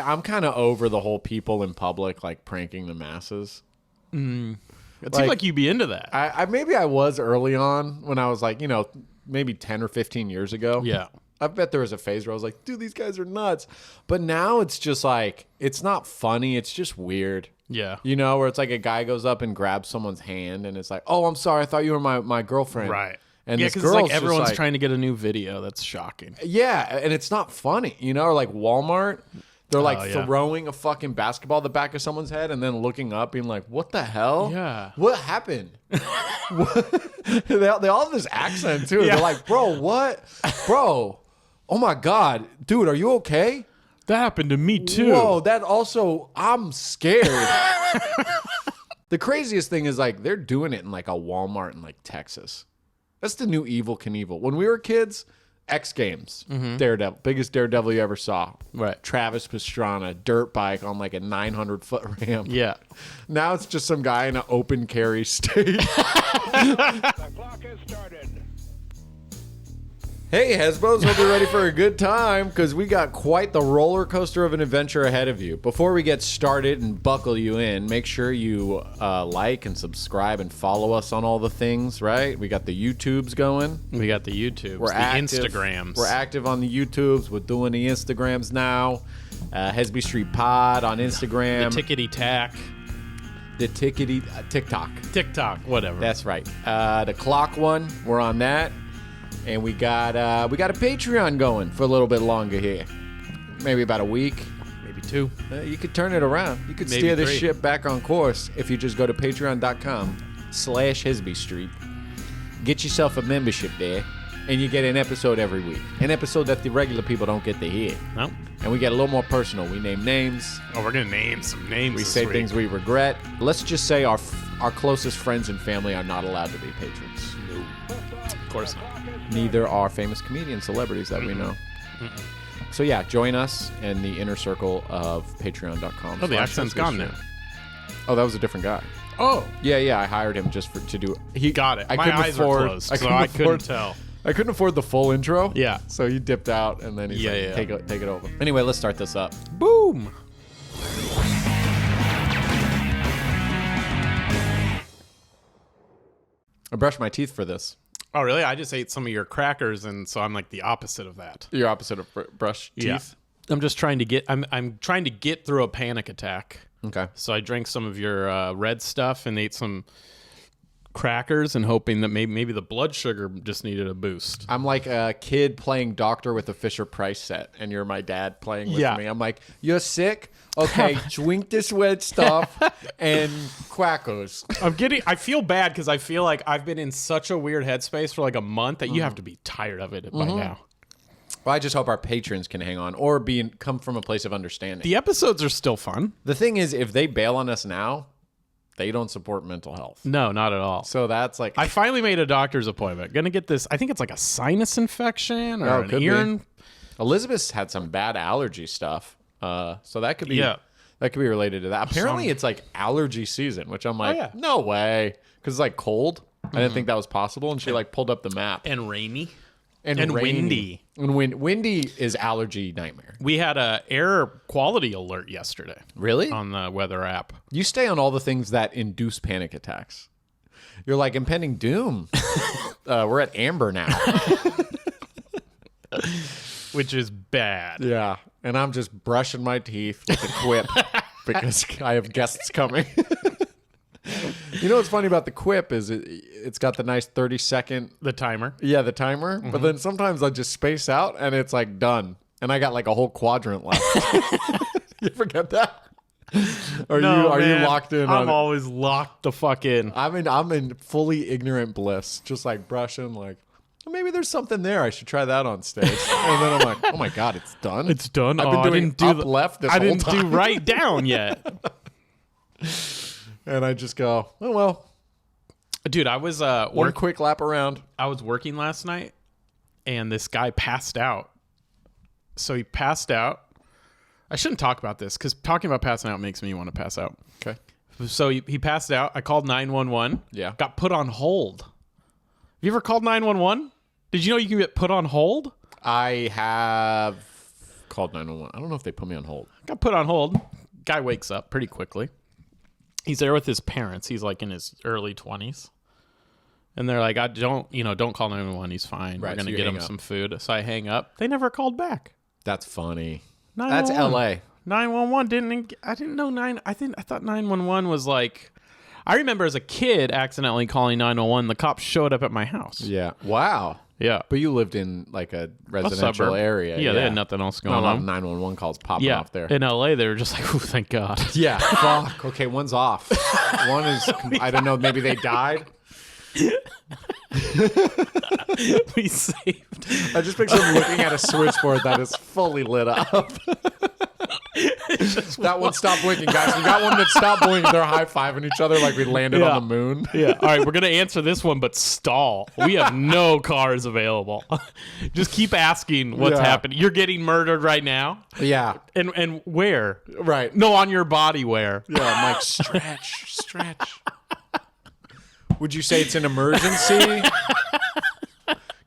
I'm kind of over the whole people in public like pranking the masses. It seemed like you'd be into that. I maybe I was early on when I was like, maybe 10 or 15 years ago. Yeah. I bet there was a phase where I was like, dude, these guys are nuts. But now it's just like, it's not funny. It's just weird. Yeah. Where it's like a guy goes up and grabs someone's hand and it's like, oh, I'm sorry. I thought you were my girlfriend. Right. And yeah, this because girl's like everyone's just trying to get a new video. That's shocking. Yeah, and it's not funny, or like Wal Mart, they're like yeah. throwing a fucking basketball at the back of someone's head and then looking up being like, what the hell? Yeah. What happened? they all have this accent too. Yeah. They're like, bro, what? Bro, oh my God. Dude, are you okay? That happened to me too. Whoa, that also, I'm scared. The craziest thing is like, they're doing it in like a Walmart in like Texas. That's the new Evel Knievel. When we were kids, X Games, Daredevil, biggest Daredevil you ever saw. Right. Travis Pastrana, dirt bike on like a 900-foot ramp. Yeah. Now it's just some guy in an open carry state. The clock has started. Hey, Hesbos, hope you're ready for a good time because we got quite the roller coaster of an adventure ahead of you. Before we get started and buckle you in, make sure you like and subscribe and follow us on all the things, right? We got the YouTubes going. We got the YouTubes, We're the active. Instagrams. We're active on the YouTubes. We're doing the Instagrams now. Hesby Street Pod on Instagram. The Tickety Tack. The tickety TikTok. TikTok, whatever. That's right. The clock one, we're on that. And we got a Patreon going for a little bit longer here. Maybe about a week. Maybe 2. You could turn it around. You could Maybe steer this 3. ship back on course if you just go to patreon.com/Hesby Street. Get yourself a membership there, and you get an episode every week. An episode that the regular people don't get to hear. No. And we get a little more personal. We name names. Oh, we're going to name some names. We this say week. things we regret. Let's just say our closest friends and family are not allowed to be patrons. No. Of course not. Neither are famous comedian celebrities that we know. So yeah, join us in the inner circle of patreon.com. Oh, the accent's gone now. Oh, that was a different guy. Oh. Yeah, I hired him just to do. He Got it. I My couldn't eyes afford, were closed, so I couldn't tell. I couldn't afford the full intro. Yeah. So he dipped out, and then he's Yeah. take it over. Anyway, let's start this up. Boom. I brushed my teeth for this. Oh, really? I just ate some of your crackers, and so I'm like the opposite of that. You're opposite of brush teeth. Yeah. I'm just trying to get. I'm trying to get through a panic attack. Okay. So I drank some of your red stuff and ate some crackers, and hoping that maybe the blood sugar just needed a boost. I'm like a kid playing doctor with a Fisher-Price set, and you're my dad playing with Yeah. me. I'm like, you're sick? Okay, drink this red stuff and crackers. I feel bad because I feel like I've been in such a weird headspace for like a month that you have to be tired of it by now. Well, I just hope our patrons can hang on or come from a place of understanding. The episodes are still fun. The thing is, if they bail on us now, they don't support mental health. No, not at all. So that's like... I finally made a doctor's appointment. Gonna get this. I think it's like a sinus infection or Oh, it an could ear. be. Elizabeth's had some bad allergy stuff. So that could be Yeah. that could be related to that. Apparently it's like allergy season, which I'm like, yeah. no way. Because it's like cold. I didn't think that was possible. And she like pulled up the map. And rainy. And windy. And windy is allergy nightmare. We had a air quality alert yesterday Really? on the weather app. You stay on all the things that induce panic attacks. You're like impending doom. We're at amber now. Which is bad. Yeah. And I'm just brushing my teeth with a quip because I have guests coming. You know what's funny about the quip is it's got the nice 30-second... The timer. Yeah, the timer. But then sometimes I just space out and it's like done. And I got like a whole quadrant left. You forget that? Are you locked in on I'm it? always locked the fuck in. I'm in fully ignorant bliss. Just like brushing like... Maybe there's something there. I should try that on stage. And then I'm like, oh my God, it's done. It's done. I've been doing up left this I whole didn't do time. right down yet. And I just go, oh well. Dude, I was One quick lap around. I was working last night, and this guy passed out. So he passed out. I shouldn't talk about this because talking about passing out makes me want to pass out. Okay. So he passed out. I called 911. Yeah. Got put on hold. Have you ever called 911? Did you know you can get put on hold? I have called 911. I don't know if they put me on hold. Got put on hold. Guy wakes up pretty quickly. He's there with his parents. He's like in his early 20s. And they're like, don't call 911. He's fine. Right, We're going so to you get hang him up. some food. So I hang up. They never called back. That's funny. 911. That's LA. 911 I didn't know I thought 911 was like, I remember as a kid accidentally calling 911. The cops showed up at my house. Yeah. Wow. Yeah. But you lived in like a residential suburb. area. Yeah, they had nothing else going Not a lot of on. 911 calls popping Yeah. off there. In LA, they were just like, oh, thank God. Yeah. Fuck. Okay, one's off. One is, I don't know, maybe they died. We saved. I just picture them looking at a switchboard that is fully lit up. That one stopped blinking, guys. We got one that stopped blinking. They're high-fiving each other like we landed Yeah. on the moon. Yeah. All right, we're going to answer this one, but stall. We have no cars available. Just keep asking what's Yeah. happening. You're getting murdered right now? Yeah. And where? Right. No, on your body where? Yeah, I'm like, stretch. Would you say it's an emergency?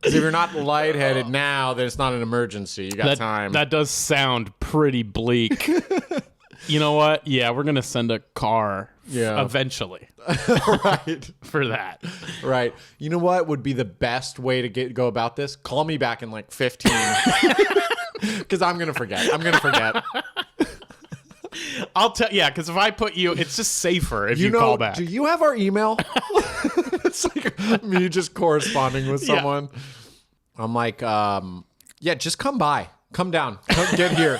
Because if you're not lightheaded now, then it's not an emergency. You got time. That does sound pretty bleak. You know what? Yeah, we're going to send a car eventually Right. for that. Right. You know what would be the best way to go about this? Call me back in like 15. Because I'm going to forget. I'll tell. Yeah, because if I put you, it's just safer if you know, call back. do you have our email? It's like me just corresponding with Yeah. someone. I'm like, yeah, just come by. Come down. Get here.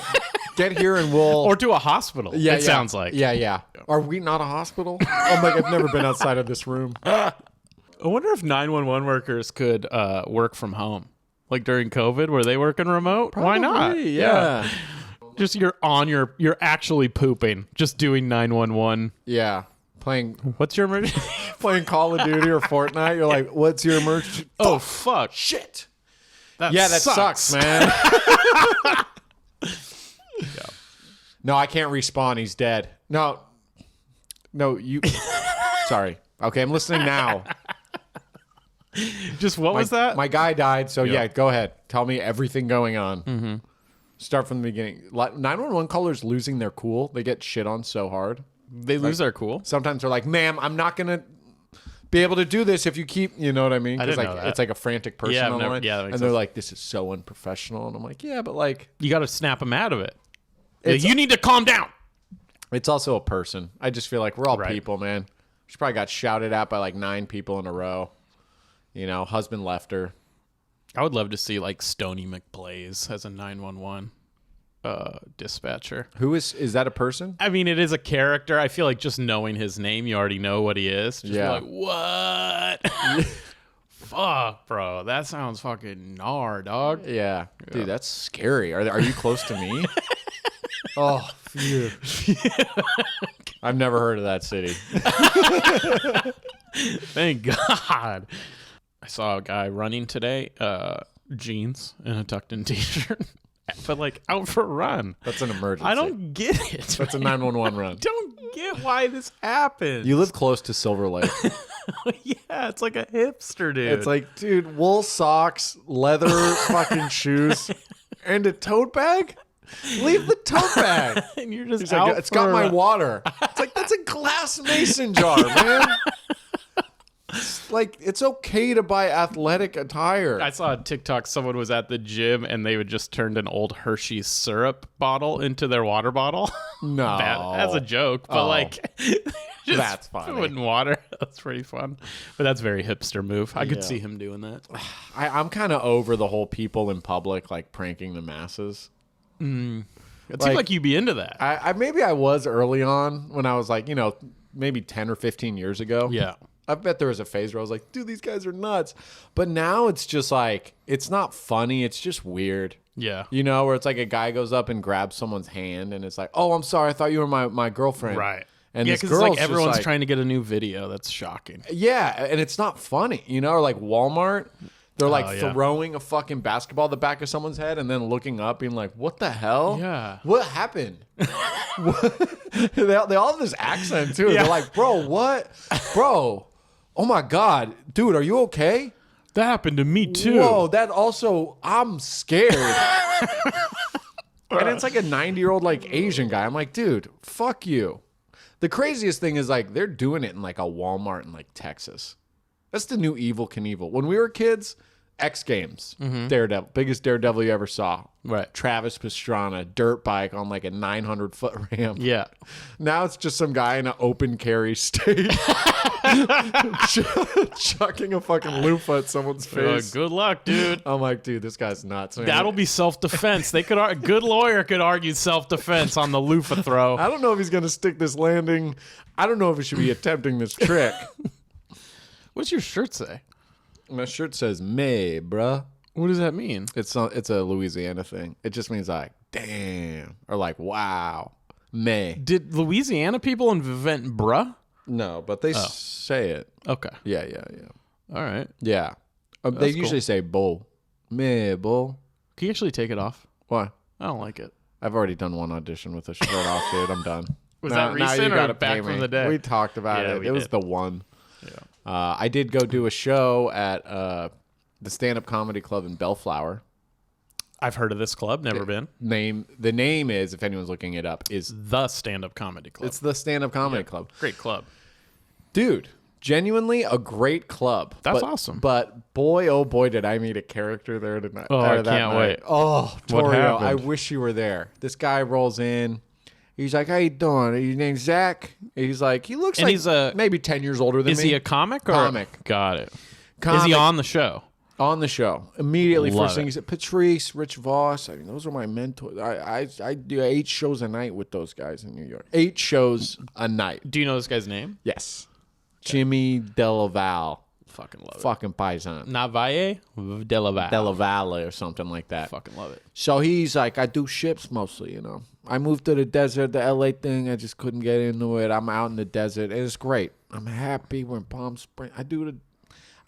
Get here and we'll... Or to a hospital. It sounds like. Yeah. Are we not a hospital? I'm like, I've never been outside of this room. I wonder if 911 workers could work from home. Like during COVID, were they working remote? Why not? Probably, yeah. Just you're actually pooping, just doing 911. Yeah. Playing What's your emergency? Call of Duty or Fortnite. You're like, what's your emergency? Oh, fuck. Shit. That Yeah, that sucks, man. No, I can't respawn. He's dead. No, you. Sorry. Okay, I'm listening now. Just what was that? My guy died, so yeah, go ahead. Tell me everything going on. Mm-hmm. Start from the beginning. 911 callers losing their cool. They get shit on so hard. They lose their cool. Sometimes they're like, ma'am, I'm not going to be able to do this if you keep, you know what I mean? I didn't like, know that. It's like a frantic person Yeah, I've on the never- line. yeah, that makes and they're sense. like, this is so unprofessional. And I'm like, yeah, but like, You got to snap them out of it. It's- You need to calm down. it's also a person. I just feel like we're all Right. people, man. She probably got shouted at by like 9 people in a row. You know, husband left her. I would love to see like Stony McBlaze as a 911 dispatcher. Who is that a person? I mean, it is a character. I feel like just knowing his name, you already know what he is. Just Yeah. like, what? Fuck, bro. That sounds fucking gnar, dog. Yeah. Dude, that's scary. Are you close to me? Oh, phew. I've never heard of that city. Thank God. I saw a guy running today, jeans and a tucked-in t-shirt, but like out for a run. That's an emergency. I don't get it. That's a 911 run. Don't get why this happened. You live close to Silver Lake. Yeah, it's like a hipster dude. It's like, dude, wool socks, leather fucking shoes, and a tote bag? Leave the tote bag. and you're just He's out like, it's for got a my run. water. It's like, that's a glass mason jar, man. It's like, it's okay to buy athletic attire. I saw a TikTok. Someone was at the gym and they would just turned an old Hershey's syrup bottle into their water bottle. No. As a joke, but Oh. like, just That's funny. putting water. That's pretty fun. But that's very hipster move. I could Yeah. see him doing that. I'm kind of over the whole people in public, like, pranking the masses. It seemed like you'd be into that. I maybe I was early on when I was like, you know, maybe 10 or 15 years ago. Yeah. I bet there was a phase where I was like, dude, these guys are nuts. But now it's just like, it's not funny. It's just weird. Yeah. You know, where it's like a guy goes up and grabs someone's hand and it's like, oh, I'm sorry. I thought you were my girlfriend. Right. And Yeah, this because girl's like just everyone's like, trying to get a new video. That's shocking. yeah, and it's not funny, you know, or like Wal Mart. They're like yeah. throwing a fucking basketball at the back of someone's head and then looking up being like, what the hell? Yeah. What happened? they all have this accent too. Yeah. They're like, bro, what? Bro, oh my God. Dude, are you okay? That happened to me too. Whoa, that also, I'm scared. And it's like a 90-year-old like Asian guy. I'm like, dude, fuck you. The craziest thing is like they're doing it in like a Walmart in like Texas. That's the new Evel Knievel. When we were kids, X Games, Daredevil, biggest Daredevil you ever saw. Right. Travis Pastrana, dirt bike on like a 900-foot ramp. Yeah. Now it's just some guy in an open carry stage chucking a fucking loofah at someone's face. Good luck, dude. I'm like, dude, this guy's nuts. Man. That'll be self-defense. They could. A good lawyer could argue self-defense on the loofah throw. I don't know if he's gonna stick this landing. I don't know if he should be attempting this trick. What's your shirt say? My shirt says "May, bruh." What does that mean? It's a Louisiana thing. It just means like, damn, or like, wow, May. Did Louisiana people invent bruh? No, but they say it. Okay. Yeah. All right. Yeah. They usually say "bull," May, bull. Can you actually take it off? Why? I don't like it. I've already done one audition with a shirt off, dude. I'm done. Was that recent you or gotta back pay from me. the day? We talked about Yeah, it. we It was did. the one. Yeah. I did go do a show at the stand-up comedy club in Bellflower. I've heard of this club. Never been. The name is, if anyone's looking it up, is The stand-up comedy club. it's the stand-up comedy club. Great club. Dude, genuinely a great club. That's awesome. But boy, oh boy, did I meet a character there tonight. Oh, I that can't night. wait. Oh, What Torio, happened? I wish you were there. This guy rolls in. He's like, how you doing? Your name's Zack? He's like, he looks And like he's a- maybe 10 years older than Is me. he a comic? Or? Comic. Got it. Is Comic. he on the show? On the show. Immediately, Love first thing it. he said, Patrice, Rich Voss. I mean, those are my mentors. I do 8 shows a night with those guys in New York. 8 shows a night. Do you know this guy's name? Yes. Jimmy Delaval. Fucking love Fucking paisan. it. Navalle Delaval. Delavalle or something like that. Fucking love it. So he's like, I do ships mostly, you know. I moved to the desert, the LA thing. I just couldn't get into it. I'm out in the desert. And it's great. I'm happy. We're in Palm Springs.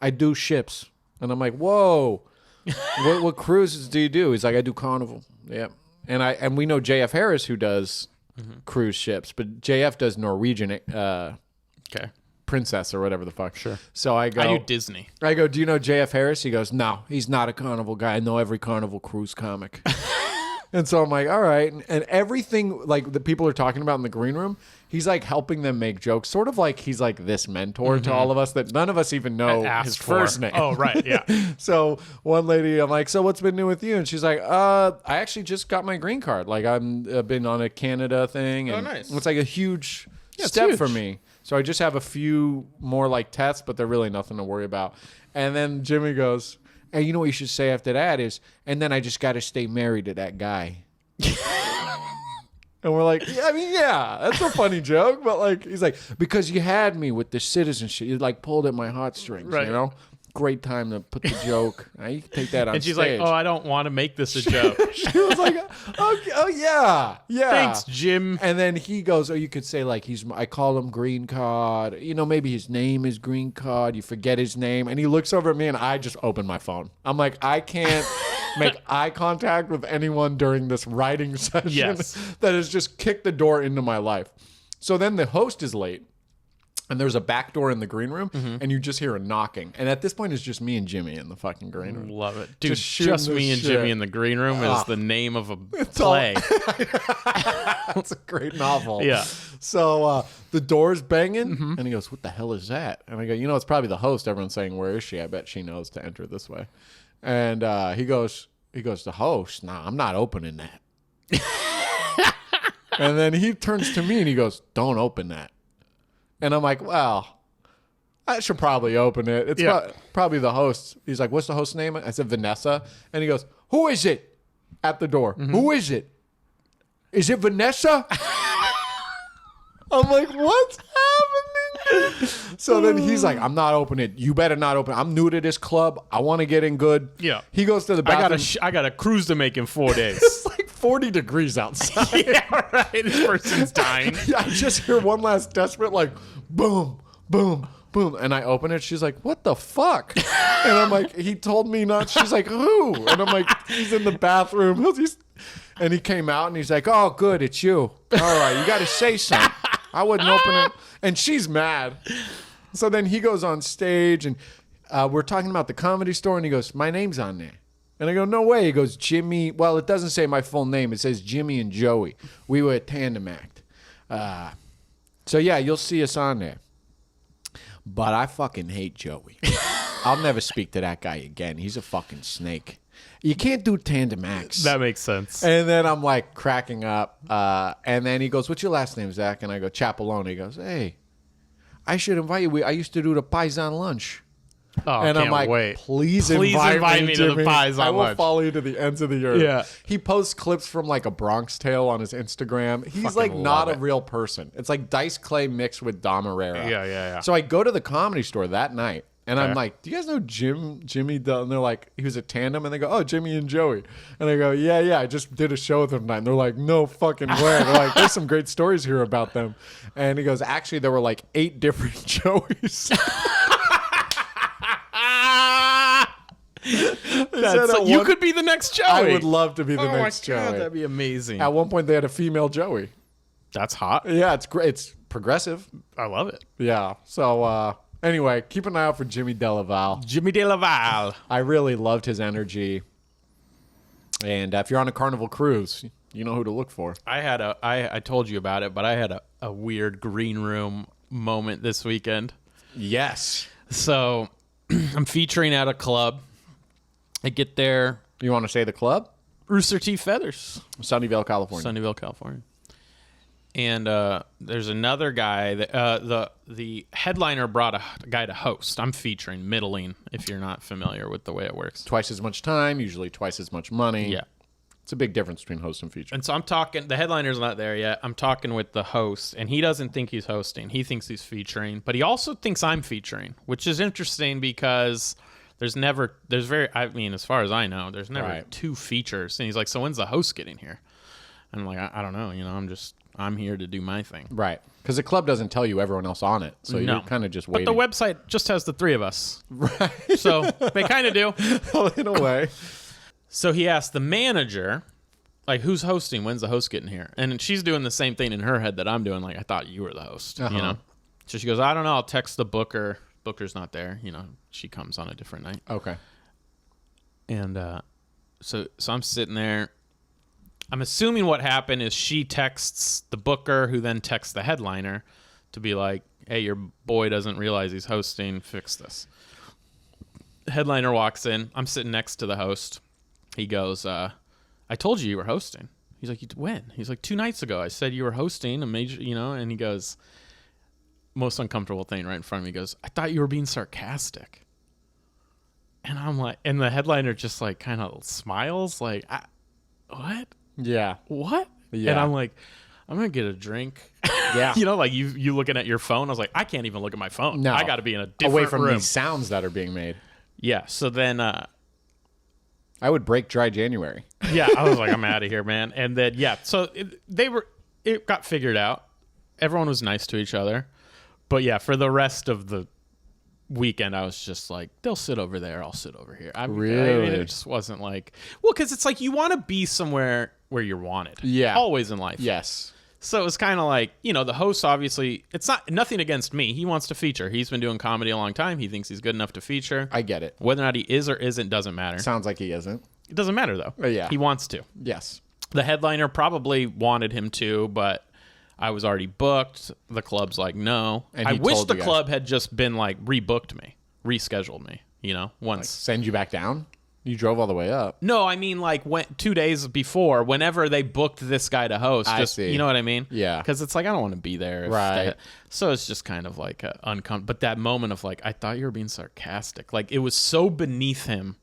I do ships. And I'm like, whoa. what cruises do you do? He's like, I do Carnival. Yeah. And we know JF Harris who does cruise ships, but JF does Norwegian Okay. Princess or whatever the fuck. Sure. So I go, I do Disney. do you know JF Harris? He goes, no, he's not a Carnival guy. I know every Carnival cruise comic. And so I'm like, all right. And everything like the people are talking about in the green room, he's like helping them make jokes, sort of like he's like this mentor to all of us that none of us even know Asked his for. first name. Oh, right. Yeah. So one lady, I'm like, so what's been new with you? And she's like, I actually just got my green card. Like I've been on a Canada thing. And nice. It's like a huge it's step huge. for me. So I just have a few more like tests, but they're really nothing to worry about. And then Jimmy goes, hey, you know what you should say after that is, and then I just got to stay married to that guy. And we're like, yeah, I mean, yeah, that's a funny joke. But like, he's like, because you had me with the citizenship. You like pulled at my heartstrings, Right. you know? Great time to put the joke. Now you can take that on And she's stage. like, oh, I don't want to make this a joke. She was like, okay, oh, yeah. Thanks, Jim. And then he goes, or you could say like I call him Green Card. You know, maybe his name is Green Card. You forget his name. And he looks over at me and I just open my phone. I'm like, I can't make eye contact with anyone during this writing session Yes. that has just kicked the door into my life. So then the host is late. And there's a back door in the green room, and you just hear a knocking. And at this point, it's just me and Jimmy in the fucking green room. Love it. Dude, Just shooting just this me and shit. Jimmy in the green room is the name of a all- play. It's a great novel. Yeah. So the door's banging, and he goes, what the hell is that? And I go, you know, it's probably the host. Everyone's saying, where is she? I bet she knows to enter this way. And he goes, the host? Nah, I'm not opening that. And then he turns to me and he goes, don't open that. And I'm like, well, I should probably open it. It's Yeah. probably the host. He's like, what's the host's name? I said, Vanessa. And he goes, who is it? At the door. Who is it? Is it Vanessa? I'm like, what's happening? So then he's like, I'm not opening it. You better not open it. I'm new to this club. I want to get in good. Yeah. He goes to the I bathroom. got a cruise to make in 4 days. It's like 40 degrees outside. Yeah, right. This person's dying. I just hear one last desperate, like, boom, boom, boom. And I open it. She's like, what the fuck? And I'm like, he told me not. She's like, who? And I'm like, he's in the bathroom. And he came out and he's like, oh, good, it's you. All right, you got to say something. I wouldn't open it. And she's mad. So then he goes on stage and we're talking about the Comedy Store and he goes, my name's on there. And I go, no way. He goes, Jimmy. Well, it doesn't say my full name. It says Jimmy and Joey. We were a tandem act. So, yeah, you'll see us on there. But I fucking hate Joey. I'll never speak to that guy again. He's a fucking snake. You can't do tandem acts. That makes sense. And then I'm like cracking up. And then he goes, what's your last name, Zach? And I go, Chapaloni. He goes, hey, I should invite you. I used to do the pies on lunch. Oh, And I'm can't like, wait. please invite me me to the Jimmy. pies on I will lunch. follow you to the ends of the earth. Yeah. He posts clips from like a Bronx Tale on his Instagram. He's Fucking like not love a it. real person. It's like Dice Clay mixed with Dom Herrera. Yeah. So I go to the Comedy Store that night. And I'm Okay. like, do you guys know Jimmy Del? And they're like, he was a tandem. And they go, oh, Jimmy and Joey. And I go, yeah. I just did a show with them tonight. And they're like, no fucking way. They're like, there's some great stories here about them. And he goes, actually, there were like 8 different Joeys. You could be the next Joey. I would love to be the Oh next my God, Joey. that'd be amazing. At one point, they had a female Joey. That's hot. Yeah, it's great. It's progressive. I love it. Yeah. So anyway, keep an eye out for Jimmy Delaval. Jimmy De La Val. I really loved his energy. And if you're on a Carnival cruise, you know who to look for. I told you about it, but I had a weird green room moment this weekend. Yes. So I'm featuring at a club. I get there, You want to say the club? Rooster Teeth Feathers, Sunnyvale, California. Sunnyvale, California. And there's another guy that the headliner brought a guy to host. I'm featuring middling, if you're not familiar with the way it works. Twice as much time, usually twice as much money. Yeah. It's a big difference between host and feature. And so I'm talking, the headliner's not there yet. I'm talking with the host, and he doesn't think he's hosting. He thinks he's featuring, but he also thinks I'm featuring, which is interesting because as far as I know, there's never Right. 2 features. And he's like, so when's the host getting here? And I'm like, I don't know. I'm here to do my thing. Right. Because the club doesn't tell you everyone else on it. So No. you're kind of just But waiting. the website just has the 3 of us. Right. So they kind of do. In a way. So he asked the manager, like, who's hosting? When's the host getting here? And she's doing the same thing in her head that I'm doing. Like, I thought you were the host, you know? So she goes, I don't know. I'll text the booker. Booker's not there. She comes on a different night. Okay. And so I'm sitting there. I'm assuming what happened is she texts the booker, who then texts the headliner to be like, hey, your boy doesn't realize he's hosting. Fix this. Headliner walks in. I'm sitting next to the host. He goes, I told you were hosting. He's like, when? He's like, 2 nights ago. I said you were hosting a major, and he goes, most uncomfortable thing right in front of me. He goes, I thought you were being sarcastic. And I'm like, and the headliner just like kind of smiles like, what? Yeah. What? Yeah. And I'm like, I'm going to get a drink. Yeah. Like you looking at your phone. I was like, I can't even look at my phone. No. I got to be in a different Away from room. these sounds that are being made. Yeah. So then, I would break dry January. yeah, I was like, I'm out of here, man. And then, yeah. So it got figured out. Everyone was nice to each other. But yeah, for the rest of the weekend, I was just like, they'll sit over there, I'll sit over here. I mean, Really? it just wasn't like, well, because it's like you want to be somewhere where you're wanted. Yeah. Always in life. Yes. So it was kind of like, the host, obviously, it's nothing against me. He wants to feature. He's been doing comedy a long time. He thinks he's good enough to feature. I get it. Whether or not he is or isn't doesn't matter. Sounds like he isn't. It doesn't matter, though. Yeah. He wants to. Yes. The headliner probably wanted him to, but I was already booked. The club's like, no. And I he wish told the you guys. club had just been like rebooked me, rescheduled me, once. Send you back down? You drove all the way up. No, I mean like 2 days before, whenever they booked this guy to host. I Just, see. You know what I mean? Yeah. Because it's like, I don't want to be there. Right. So it's just kind of like uncomfortable. But that moment of like, I thought you were being sarcastic. Like it was so beneath him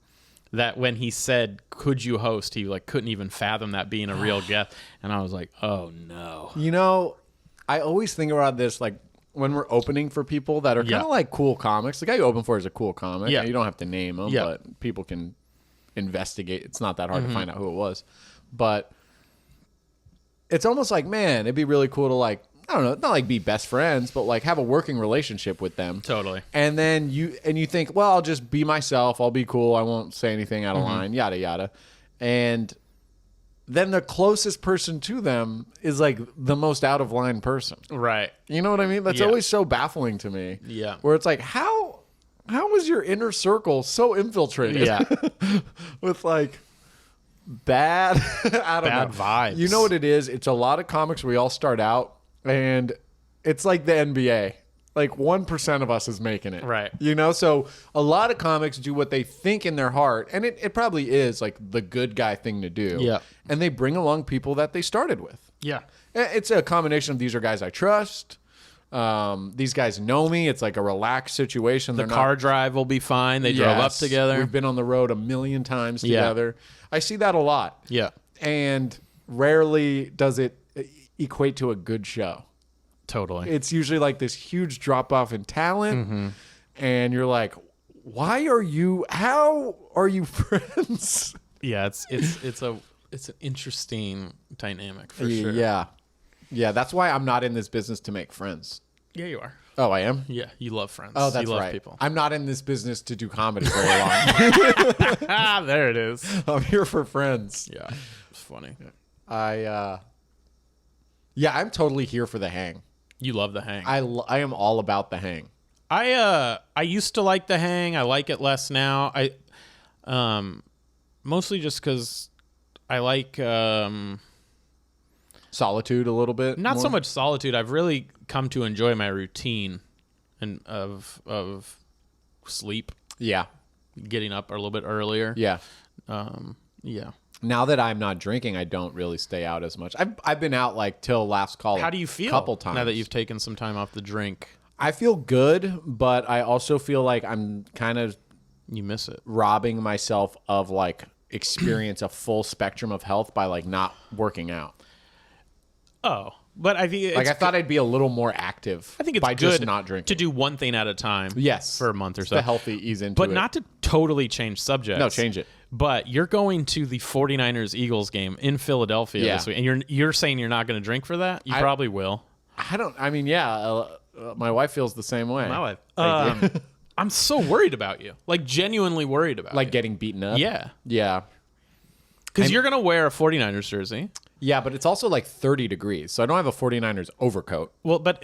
that when he said, could you host, he like couldn't even fathom that being a real guest. And I was like, oh no. I always think about this like when we're opening for people that are kind Yeah. of like cool comics. The guy you open for is a cool comic. Yeah. You don't have to name him, Yeah. but people can investigate. It's not that hard to find out who it was. But it's almost like, man, it'd be really cool to like, I don't know, not like be best friends, but like have a working relationship with them. Totally. And then you think, well, I'll just be myself. I'll be cool. I won't say anything out of line, yada, yada. And then the closest person to them is like the most out of line person. Right. You know what I mean? That's Yeah. always so baffling to me. Yeah. Where it's like, how how was your inner circle so infiltrated? Yeah. With like bad, I don't Bad know. vibes. You know what it is? It's a lot of comics. We all start out, and it's like the NBA. Like 1% of us is making it. Right. You know, so a lot of comics do what they think in their heart, and it probably is like the good guy thing to do. Yeah. And they bring along people that they started with. Yeah. It's a combination of these are guys I trust. These guys know me. It's like a relaxed situation. The car drive will be fine. They drove up Yes. together. We've been on the road a million times Yeah. together. I see that a lot. Yeah. And rarely does it equate to a good show. Totally. It's usually like this huge drop off in talent. And you're like, how are you friends? Yeah, it's an interesting dynamic for sure. Yeah. Yeah, that's why I'm not in this business to make friends. Yeah, you are. Oh, I am? Yeah, you love friends. Oh, that's you love right. people. I'm not in this business to do comedy very long. There it is. I'm here for friends. Yeah, it's funny. I'm totally here for the hang. You love the hang. I am all about the hang. I used to like the hang. I like it less now. Mostly just because I like Solitude a little bit. not more? so much solitude. I've really come to enjoy my routine and of sleep, Yeah. getting up a little bit earlier. Yeah. Yeah. Now that I'm not drinking, I don't really stay out as much. I've been out like till last call. How do you feel Couple times now that you've taken some time off the drink? I feel good, but I also feel like I'm kind of You miss it. robbing myself of like experience a full spectrum of health by like not working out. Oh, but I think Like I thought I'd be a little more active. I think it's by good just not drinking. to do one thing at a time. Yes, for a month or It's so. the healthy ease into But it. not to totally change subjects. No, change it. But you're going to the 49ers Eagles game in Philadelphia Yeah. this week, and you're saying you're not going to drink for that? You probably will. I mean, yeah. My wife feels the same way. My wife. I'm so worried about you. Like genuinely worried about Like you. getting beaten up. Yeah. Yeah. Because you're going to wear a 49ers jersey. Yeah, but it's also like 30 degrees, so I don't have a 49ers overcoat. Well, but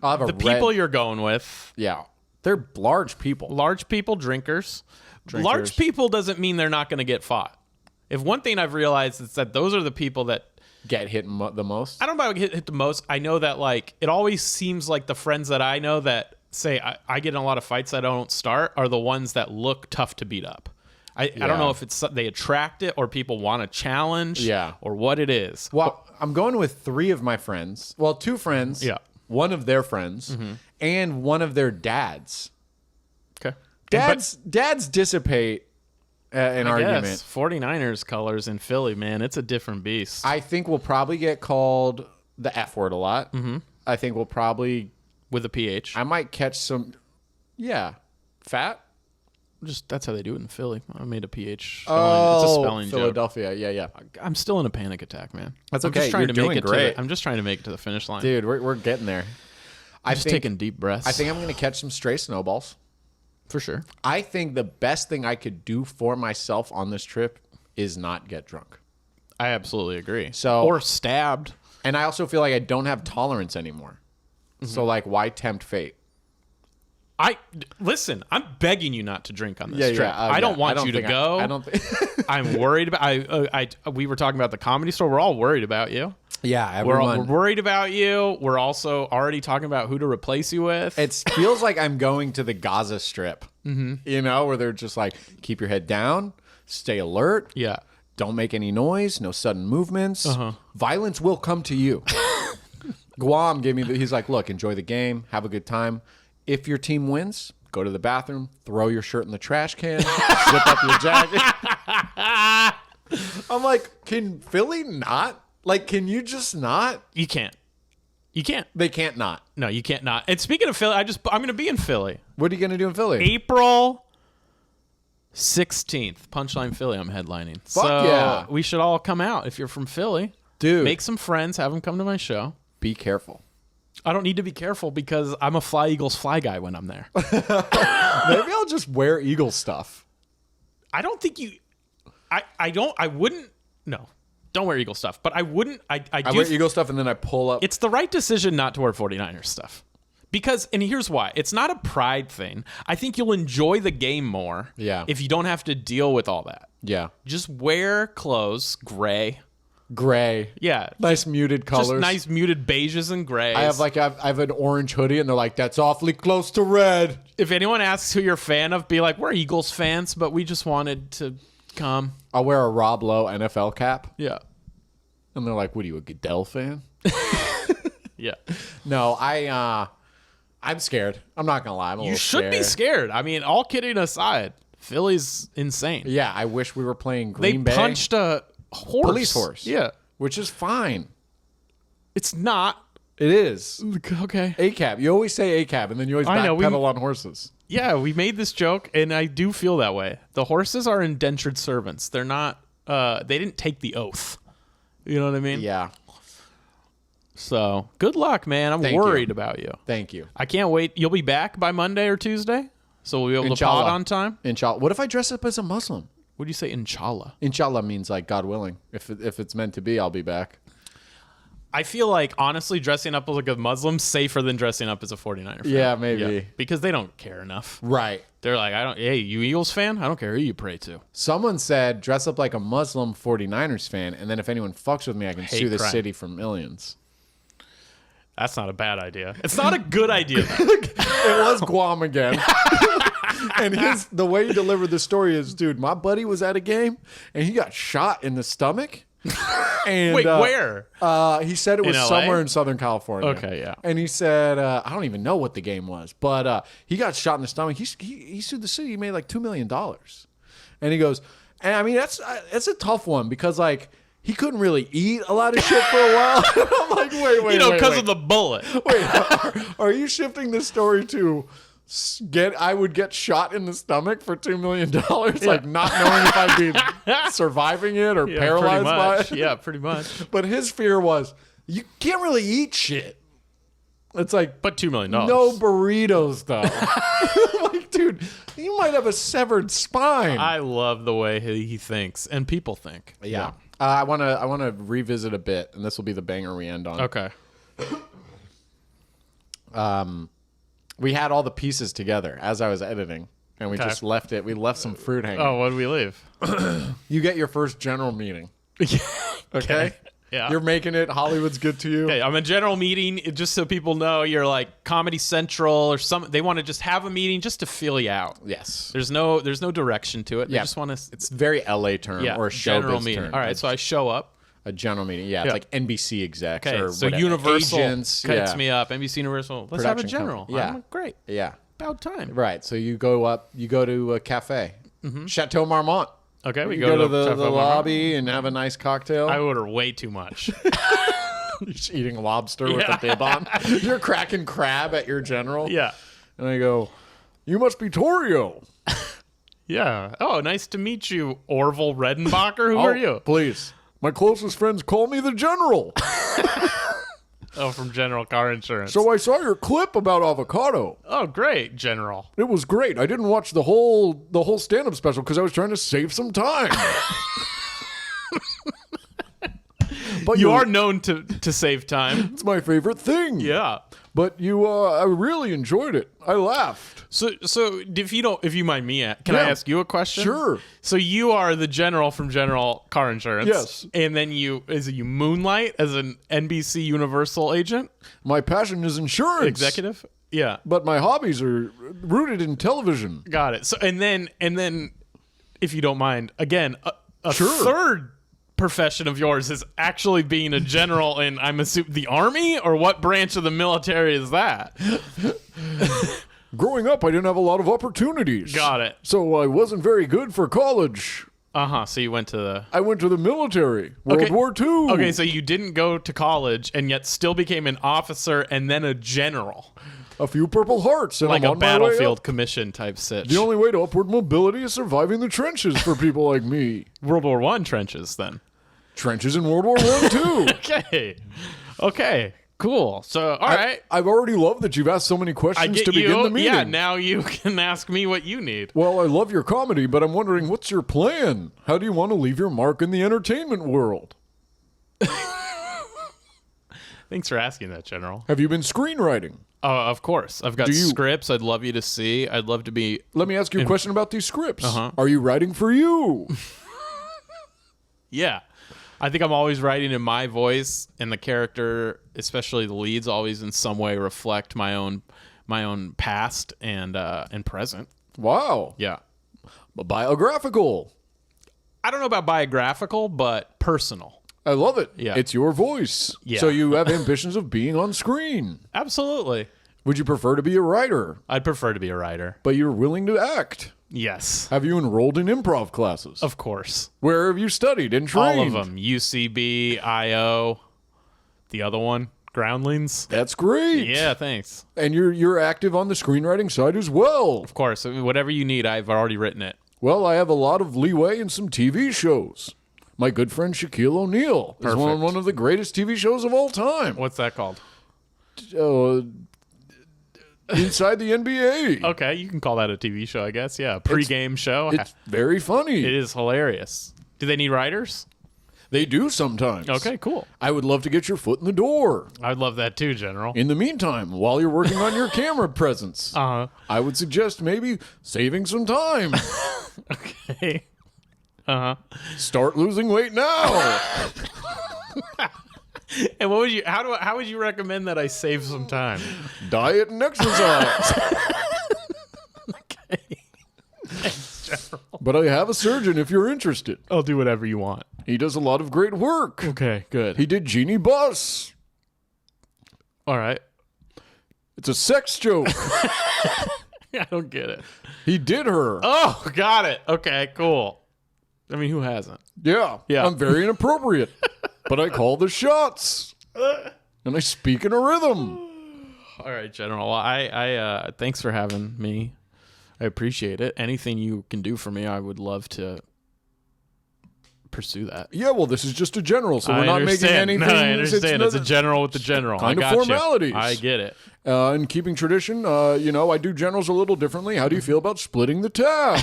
I'll have a the red- people you're going with, Yeah. They're large people. large people, drinkers. Large people doesn't mean they're not going to get fought. If one thing I've realized is that those are the people that Get hit the most. I don't know about hit the most. I know that like it always seems like the friends that I know that say I get in a lot of fights that I don't start are the ones that look tough to beat up. I don't know if it's they attract it or people want a challenge. Yeah. Or what it is. Well, I'm going with 3 of my friends. Well, 2 friends. Yeah. One of their friends and one of their dads. Okay. Dads dissipate an argument. Yes, 49ers colors in Philly, man, it's a different beast. I think we'll probably get called the F word a lot. I think we'll probably. With a PH. I might catch some. Yeah. Fat? Just that's how they do it in Philly. I made a PH. Spelling. It's a spelling joke. Philadelphia. Yeah. I'm still in a panic attack, man. That's I'm okay. just trying You're to doing make it great. I'm just trying to make it to the finish line. Dude, we're getting there. I'm just taking deep breaths. I think I'm going to catch some stray snowballs. for sure. I think the best thing I could do for myself on this trip is not get drunk. I absolutely agree. So- or stabbed. And I also feel like I don't have tolerance anymore. So, like, why tempt fate? Listen, I'm begging you not to drink on this trip. Yeah, I don't want you to go. I don't think. I'm worried about. We were talking about the Comedy Store. We're all worried about you. Yeah, We're everyone. worried about you. We're also already talking about who to replace you with. It feels like I'm going to the Gaza Strip. You know, where they're just like, keep your head down, stay alert. Yeah. Don't make any noise. No sudden movements. Violence will come to you. Guam gave me. He's like, look, enjoy the game, have a good time. If your team wins, go to the bathroom, throw your shirt in the trash can, zip up your jacket. I'm like, can Philly not? Like, can you just not? You can't. You can't. They can't not. No, you can't not. And speaking of Philly, I'm going to be in Philly. What are you going to do in Philly? April 16th, Punchline Philly, I'm headlining. Fuck so yeah. we should all come out if you're from Philly. Dude. Make some friends, have them come to my show. Be careful. I don't need to be careful because I'm a Fly Eagles fly guy when I'm there. Maybe I'll just wear Eagle stuff. I don't think you... I wouldn't... No. Don't wear Eagle stuff. But I wouldn't... I I wear Eagle stuff and then I pull up. It's the right decision not to wear 49ers stuff. Because, and here's why. It's not a pride thing. I think you'll enjoy the game more if you don't have to deal with all that. Yeah. Just wear clothes, gray. Gray. Yeah. Nice muted colors. Just nice muted beiges and grays. I have an orange hoodie, and they're like, that's awfully close to red. If anyone asks who you're a fan of, be like, we're Eagles fans, but we just wanted to come. I'll wear a Rob Lowe NFL cap. Yeah. And they're like, what are you, a Goodell fan? Yeah. No, I'm scared. I'm not going to lie. I'm a You little should be scared. I mean, all kidding aside, Philly's insane. Yeah, I wish we were playing Green Bay. They punched a horse. Police horse. Yeah. Which is fine. It's not. It is. Okay. ACAB. You always say ACAB, and then you always backpedal on horses. Yeah, we made this joke, and I do feel that way. The horses are indentured servants. They're not, they didn't take the oath. You know what I mean? Yeah. So, good luck, man. I'm worried about you. Thank you. I can't wait. You'll be back by Monday or Tuesday? So we'll be able Inshallah. to pod on time? Inshallah. What if I dress up as a Muslim? What do you say, inshallah? Inshallah means like God willing. If it's meant to be, I'll be back. I feel like, honestly, dressing up as like a Muslim safer than dressing up as a 49er fan. Yeah, maybe. Because they don't care enough. Right. They're like, hey, you Eagles fan? I don't care who you pray to. Someone said dress up like a Muslim 49ers fan, and then if anyone fucks with me, I can sue the crime. city for millions. That's not a bad idea. It's not a good idea. It was Guam again. And the way he delivered the story is, dude, my buddy was at a game, and he got shot in the stomach. And, Wait, where? He said it was In LA? somewhere in Southern California. Okay, yeah. And he said, I don't even know what the game was, but he got shot in the stomach. He sued the city. He made like $2 million. And he goes, and I mean, that's a tough one because like he couldn't really eat a lot of shit for a while. I'm like, wait, Because of the bullet. Wait, are you shifting this story to I would get shot in the stomach for $2 million, like not knowing if I'd be surviving it or paralyzed by it? Yeah, pretty much. But his fear was you can't really eat shit. It's like, But $2 million. no burritos though. Like, dude, you might have a severed spine. I love the way he thinks and people think. Yeah. I want to revisit a bit, and this will be the banger we end on. Okay. We had all the pieces together as I was editing, and we just left it. We left some fruit hanging. Oh, what did we leave? You get your first general meeting. Okay? Yeah. You're making it. Hollywood's good to you. Okay, I'm a general meeting, just so people know you're like Comedy Central or some. They want to just have a meeting just to feel you out. Yes. There's no direction to it. They just want to. It's a very LA term or a general showbiz meeting. term. All right, so I show up. A general meeting. Yeah, it's like NBC execs Okay, or so whatever. Universal Agents, cuts me up. NBC Universal. Let's have a Production general. company. Yeah. I'm like, great. Yeah. About time. Right. So you go to a cafe. Chateau Marmont. Okay, we You go go to the the lobby and have a nice cocktail. I order way too much. You're just eating lobster with a bib on. You're cracking crab at your general. Yeah. And I go, you must be Torio. Yeah. Oh, nice to meet you, Orville Redenbacher. Who are you? Please. My closest friends call me the General. Oh, from General Car Insurance. So I saw your clip about avocado. Oh, great, General. It was great. I didn't watch the whole stand-up special because I was trying to save some time. But You are known to save time. It's my favorite thing. Yeah. But I really enjoyed it. I laughed. So if you mind me, can I ask you a question? Sure. So you are the General from General Car Insurance. Yes. And then you moonlight as an NBC Universal agent? My passion is insurance. Executive? Yeah. But my hobbies are rooted in television. Got it. So and then if you don't mind, again, a Sure. third profession of yours is actually being a general in, I'm assuming, the army, or what branch of the military is that? Growing up, I didn't have a lot of opportunities. Got it. So I wasn't very good for college. So you went to I went to the military. World War II. Okay, so you didn't go to college and yet still became an officer and then a general. A few Purple Hearts. And Like I'm a on my way battlefield up. commission type sitch. The only way to upward mobility is surviving the trenches for people like me. World War I trenches then. Trenches in World War I too. Okay. Cool. So, all right. I've already loved that you've asked so many I questions get to you. begin the meeting. Yeah, now you can ask me what you need. Well, I love your comedy, but I'm wondering, what's your plan? How do you want to leave your mark in the entertainment world? Thanks for asking that, General. Have you been screenwriting? Of course. I've got Do you- scripts I'd love you to see. I'd love to be... Let me ask you a question about these scripts. Uh-huh. Are you writing for you? Yeah. I think I'm always writing in my voice, and the character, especially the leads, always in some way reflect my own past and present. Wow. Yeah. Biographical. I don't know about biographical, but personal. I love it. Yeah. It's your voice. Yeah. So you have ambitions of being on screen. Absolutely. Would you prefer to be a writer, I'd prefer to be a writer. but you're willing to act? Yes. Have you enrolled in improv classes? Of course. Where have you studied and trained? All of them. UCB, IO, the other one, Groundlings. That's great. Yeah, thanks. And you're active on the screenwriting side as well. Of course. Whatever you need, I've already written it. Well, I have a lot of leeway in some TV shows. My good friend Shaquille O'Neal is on Perfect. one of the greatest TV shows of all time. What's that called? Inside the NBA. Okay, you can call that a TV show, I guess. Yeah, a pre-game show. It's very funny. It is hilarious. Do they need writers? They do sometimes. Okay, cool. I would love to get your foot in the door. I'd love that too, General. In the meantime, while you're working on your camera presence, Uh-huh. I would suggest maybe saving some time. Okay. Uh-huh. Start losing weight now. And what would you how would you recommend that I save some time? Diet and exercise. Okay. Thanks, General. But I have a surgeon if you're interested. I'll do whatever you want. He does a lot of great work. Okay, good. He did Jeannie Buss. All right. It's a sex joke. I don't get it. He did her. Oh, got it. Okay, cool. I mean, who hasn't? Yeah. Yeah. I'm very inappropriate. But I call the shots. And I speak in a rhythm. All right, General. Well, I thanks for having me. I appreciate it. Anything you can do for me, I would love to pursue that. Yeah, well, this is just a general, so we're not making understand. anything. No, I understand. It's a not- general with the general. kind I of got formalities. You. I get it. And keeping tradition, I do generals a little differently. How do you feel about splitting the tab?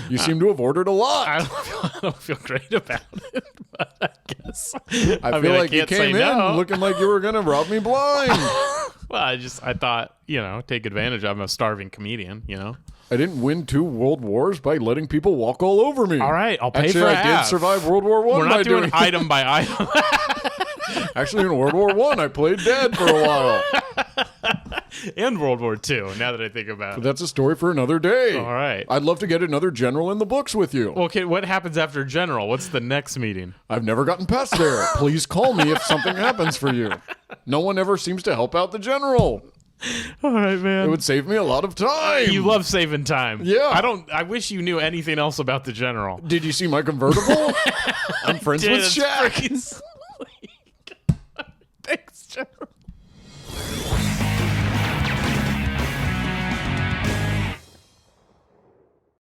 You seem to have ordered a lot. I don't feel great about it, but I guess I feel like you can't say came in no. looking like you were going to rob me blind. Well, I thought, take advantage. I'm a starving comedian, I didn't win 2 world wars by letting people walk all over me. All right, I'll pay Actually, for I half. did survive World War One. We're by not doing doing item by item. Actually, in World War One, I played dead for a while. And World War II, now that I think about it. That's a story for another day. All right. I'd love to get another general in the books with you. Okay, what happens after General? What's the next meeting? I've never gotten past there. Please call me if something happens for you. No one ever seems to help out the general. All right, man. It would save me a lot of time. You love saving time. Yeah. I wish you knew anything else about the General. Did you see my convertible? I'm friends with It's Shaq. freaking sweet. Thanks, General.